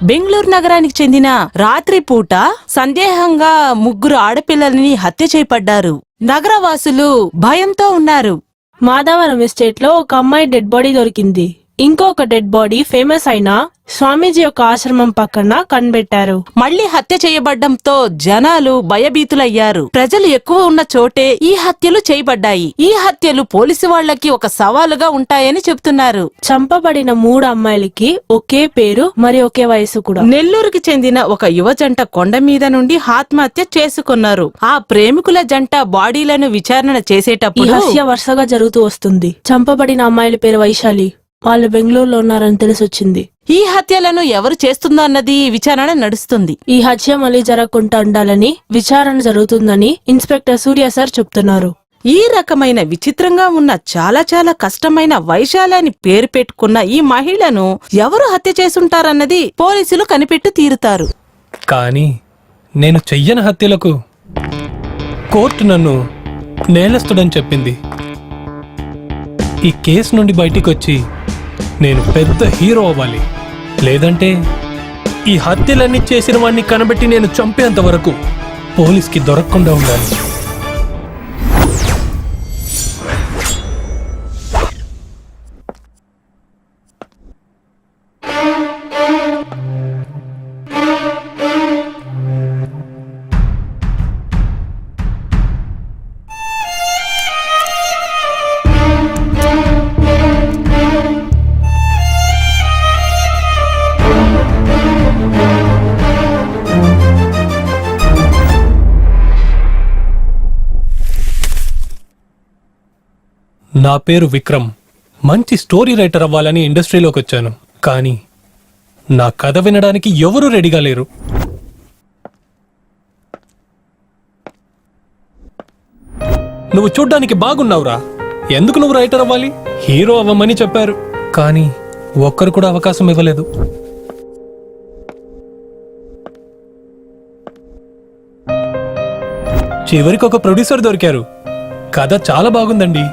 బెంగళూరు నగరానికి చెందిన రాత్రి పూట సందేహంగా 3 ఆడపిల్లల్ని హత్య చేయబడ్డారు. నగరవాసులు భయంతో ఉన్నారు. మాధవరం ఎస్టేట్ లో ఒక అమ్మాయి డెడ్ బాడీ దొరికింది. ఇంకొక డెడ్ బాడీ ఫేమస్ అయిన స్వామీజీ యొక్క ఆశ్రమం పక్కన కనిపెట్టారు. మళ్లీ హత్య చేయబడ్డంతో జనాలు భయభీతులయ్యారు. ప్రజలు ఎక్కువ ఉన్న చోటే ఈ హత్యలు చేయబడ్డాయి. ఈ హత్యలు పోలీసు వాళ్లకి ఒక సవాలుగా ఉంటాయని చెబుతున్నారు. చంపబడిన 3 అమ్మాయిలకి ఒకే పేరు మరి ఒకే వయసు కూడా. నెల్లూరుకి చెందిన ఒక యువ జంట కొండ మీద నుండి ఆత్మహత్య చేసుకున్నారు. ఆ ప్రేమికుల జంట బాడీలను విచారణ చేసేటప్పుడు ఈ హత్య వరుసగా జరుగుతూ వస్తుంది. చంపబడిన అమ్మాయిల పేరు వైశాలి. వాళ్ళు బెంగళూరులో ఉన్నారని తెలిసొచ్చింది. ఈ హత్యలను ఎవరు చేస్తుందో అన్నది విచారణ నడుస్తుంది. ఈ హత్య మళ్లీ జరగకుండా ఉండాలని విచారణ జరుగుతుందని ఇన్స్పెక్టర్ సూర్య సార్ చెప్తున్నారు. ఈ రకమైన విచిత్రంగా ఉన్న చాలా కష్టమైన వైశాలి అని పేరు పెట్టుకున్న ఈ మహిళను ఎవరు హత్య చేసుంటారన్నది పోలీసులు కనిపెట్టు తీరుతారు. కానీ నేను చెయ్యని హత్యలకు కోర్టు నన్ను నేరస్తుడని చెప్పింది. ఈ కేసు నుండి బయటికొచ్చి నేను పెద్ద హీరో అవ్వాలి. లేదంటే ఈ హత్యలన్నీ చేసిన వాడిని కనబెట్టి నేను చంపేంత వరకు పోలీస్కి దొరకకుండా ఉండాలి. నా పేరు విక్రమ్. మంచి స్టోరీ రైటర్ అవ్వాలని ఇండస్ట్రీలోకి వచ్చాను. కానీ నా కథ వినడానికి ఎవరూ రెడీగా లేరు. నువ్వు చూడ్డానికి బాగున్నావురా, ఎందుకు నువ్వు రైటర్ అవ్వాలి? హీరో అవ్వమని చెప్పారు, కానీ ఒక్కరు కూడా అవకాశం ఇవ్వలేదు. చివరికి ఒక ప్రొడ్యూసర్ దొరికారు. కథ చాలా బాగుందండి,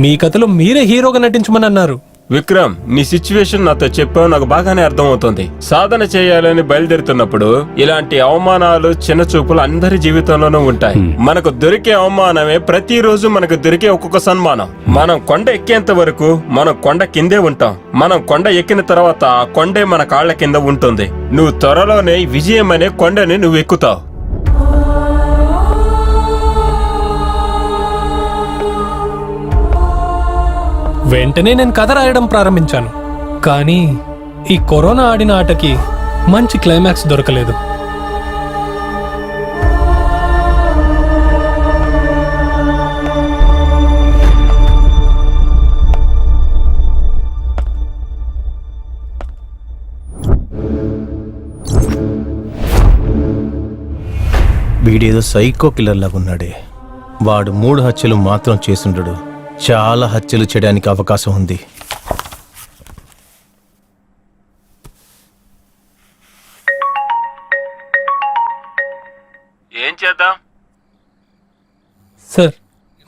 మీ కథలో మీరే హీరోగా నటించమని అన్నారు. విక్రమ్, నీ సిచ్యువేషన్ నాతో చెప్పావు, నాకు బాగానే అర్థమవుతుంది. సాధన చేయాలని బయలుదేరుతున్నప్పుడు ఇలాంటి అవమానాలు, చిన్న చూపులు అందరి జీవితంలోనూ ఉంటాయి. మనకు దొరికే అవమానమే ప్రతిరోజు మనకు దొరికే ఒక్కొక్క సన్మానం. మనం కొండ ఎక్కేంత వరకు మనం కొండ కిందే ఉంటాం. మనం కొండ ఎక్కిన తర్వాత ఆ కొండే మన కాళ్ల కింద ఉంటుంది. నువ్వు త్వరలోనే విజయం అనే కొండని నువ్వు ఎక్కుతావు. వెంటనే నేను కథ రాయడం ప్రారంభించాను. కానీ ఈ కరోనా ఆడిన ఆటకి మంచి క్లైమాక్స్ దొరకలేదు. వీడేదో సైకో కిల్లర్ లాగా ఉన్నాడే. వాడు 3 హత్యలు మాత్రం చేసుండడు, చాలా హత్యలు చేయడానికి అవకాశం ఉంది. ఏం చేద్దాం సార్?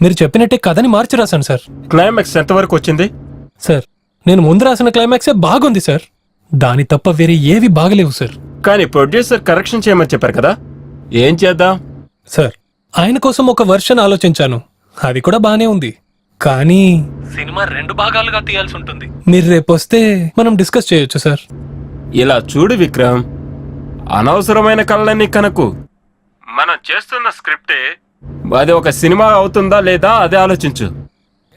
మీరు చెప్పినట్టే కథని మార్చి రాశాను సార్. క్లైమాక్స్ ఎంతవరకు వచ్చింది? సార్, నేను ముందు రాసిన క్లైమాక్సే బాగుంది సార్. దాని తప్ప వేరే ఏవి బాగలేవు సార్. కానీ ప్రొడ్యూసర్ కరెక్షన్ చేయమని చెప్పారు కదా, ఏం చేద్దాం? సార్, ఆయన కోసం ఒక వర్షన్ ఆలోచించాను, అది కూడా బానే ఉంది. కానీ సినిమా 2 భాగాలుగా తీయాల్సి ఉంటుంది. మీరు రేపు వస్తే మనం డిస్కస్ చేయొచ్చు సార్. ఇలా చూడు విక్రమ్, అనవసరమైన కళ్ళని కనకు. మనం చేస్తున్న స్క్రిప్టే అది ఒక సినిమా అవుతుందా లేదా అదే ఆలోచించు.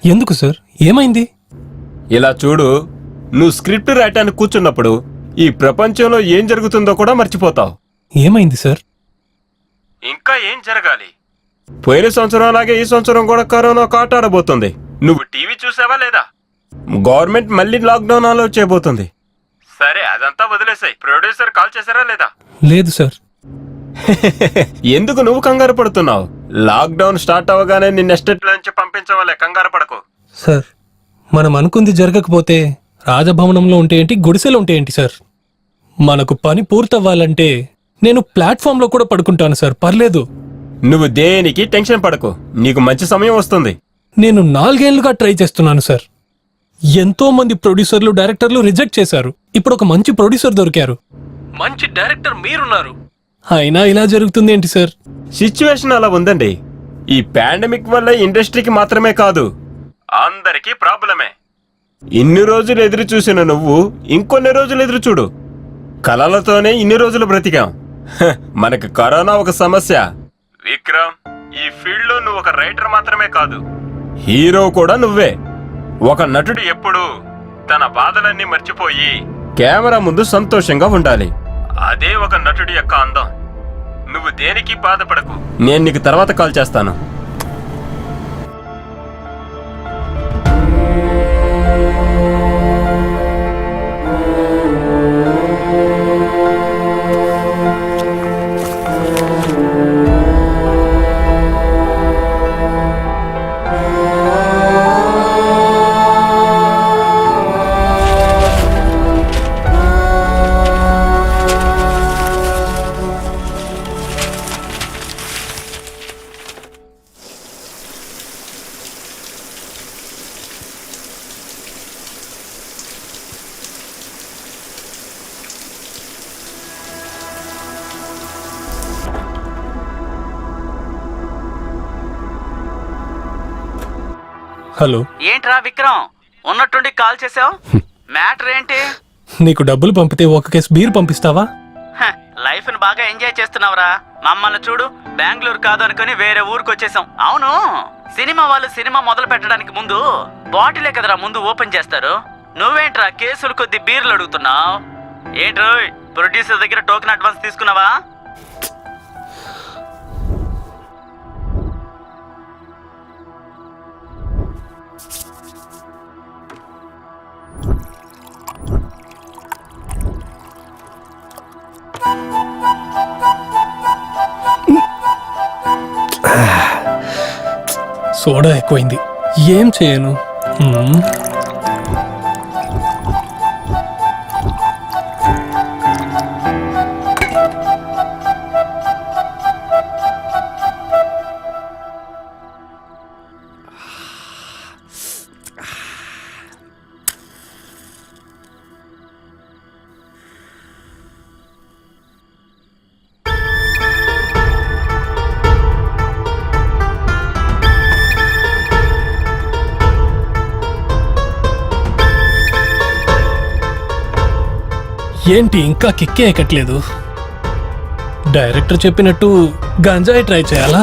ఎందుకు సార్, ఏమైంది? ఇలా చూడు, నువ్వు స్క్రిప్ట్ రాయటానికి కూర్చున్నప్పుడు ఈ ప్రపంచంలో ఏం జరుగుతుందో కూడా మర్చిపోతావు. ఏమైంది సార్? ఇంకా ఏం జరగాలి? పోయిన సంవత్సరం అలాగే ఈ సంవత్సరం కూడా కరోనా కాటాడబోతుంది. నువ్వు టీవీ చూసావా లేదా? గవర్నమెంట్ మళ్ళీ లాక్డౌన్ అలో చేయబోతుంది. సరే, అదంతా వదిలేసాయి. ప్రొడ్యూసర్ కాల్ చేశారా లేదా? లేదు సార్. ఎందుకు నువ్వు కంగారు పడుతున్నావు? లాక్డౌన్ స్టార్ట్ అవగానే నిన్న ఎస్టేట్ నుంచి పంపించవాలే, కంగారు పడకు. సార్, మనం అనుకుంది జరగకపోతే రాజభవనంలో ఉంటే ఏంటి, గుడిసెలో ఉంటే ఏంటి సార్? మనకు పని పూర్తవ్వాలంటే నేను ప్లాట్ఫామ్ లో కూడా పడుకుంటాను సార్, పర్లేదు. నువ్వు దేనికి టెన్షన్ పడకు, నీకు మంచి సమయం వస్తుంది. నేను 4 ఏళ్లుగా ట్రై చేస్తున్నాను సార్. ఎంతో మంది ప్రొడ్యూసర్లు, డైరెక్టర్లు రిజెక్ట్ చేశారు. ఇప్పుడు ఒక మంచి ప్రొడ్యూసర్ దొరికారు. మంచి డైరెక్టర్ మీరున్నారు, అయినా ఇలా జరుగుతుంది ఏంటి సార్? సిచ్యువేషన్ అలా ఉందండి. ఈ పాండమిక్ వల్ల ఇండస్ట్రీకి మాత్రమే కాదు, అందరికీ ప్రాబ్లమే. ఇన్ని రోజులు ఎదురు చూసిన నువ్వు ఇంకొన్ని రోజులు ఎదురు చూడు. కలలతోనే ఇన్ని రోజులు బ్రతికాం. మనకు కరోనా ఒక సమస్య. విక్రమ్, ఈ ఫీల్డ్ లో నువ్వు ఒక రైటర్ మాత్రమే కాదు, హీరో కూడా నువ్వే. ఒక నటుడు ఎప్పుడు తన బాధలన్నీ మర్చిపోయి కెమెరా ముందు సంతోషంగా ఉండాలి. అదే ఒక నటుడి యొక్క అందం. నువ్వు దేనికి బాధపడకు, నేను నీకు తర్వాత కాల్ చేస్తాను. హలో, ఏంట్రా విక్రమ్, ఉన్నట్టుండి కాల్ చేసావు? మ్యాటర్ ఏంటి? నీకు డబ్బులు పంపితే ఒక కేసు బీర్ పంపిస్తావా? లైఫ్ ని బాగా ఎంజాయ్ చేస్తున్నావురా. మమ్మల్ని చూడు, బెంగళూరు కాదు అనుకుని వేరే ఊరికి వచ్చేసాం. అవును, సినిమా వాళ్ళు సినిమా మొదలు పెట్టడానికి ముందు బాటిలే కదరా ముందు ఓపెన్ చేస్తారు. నువ్వేంట్రా కేసులు కొద్ది బీర్లు అడుగుతున్నావు? ఏంట్రో ప్రొడ్యూసర్ దగ్గర టోకెన్ అడ్వాన్స్ తీసుకున్నావా? సోడా ఎక్కువైంది, ఏం చేయను? ఏంటి ఇంకా కిక్కే ఎక్కట్లేదు? డైరెక్టర్ చెప్పినట్టు గంజాయి ట్రై చేయాలా?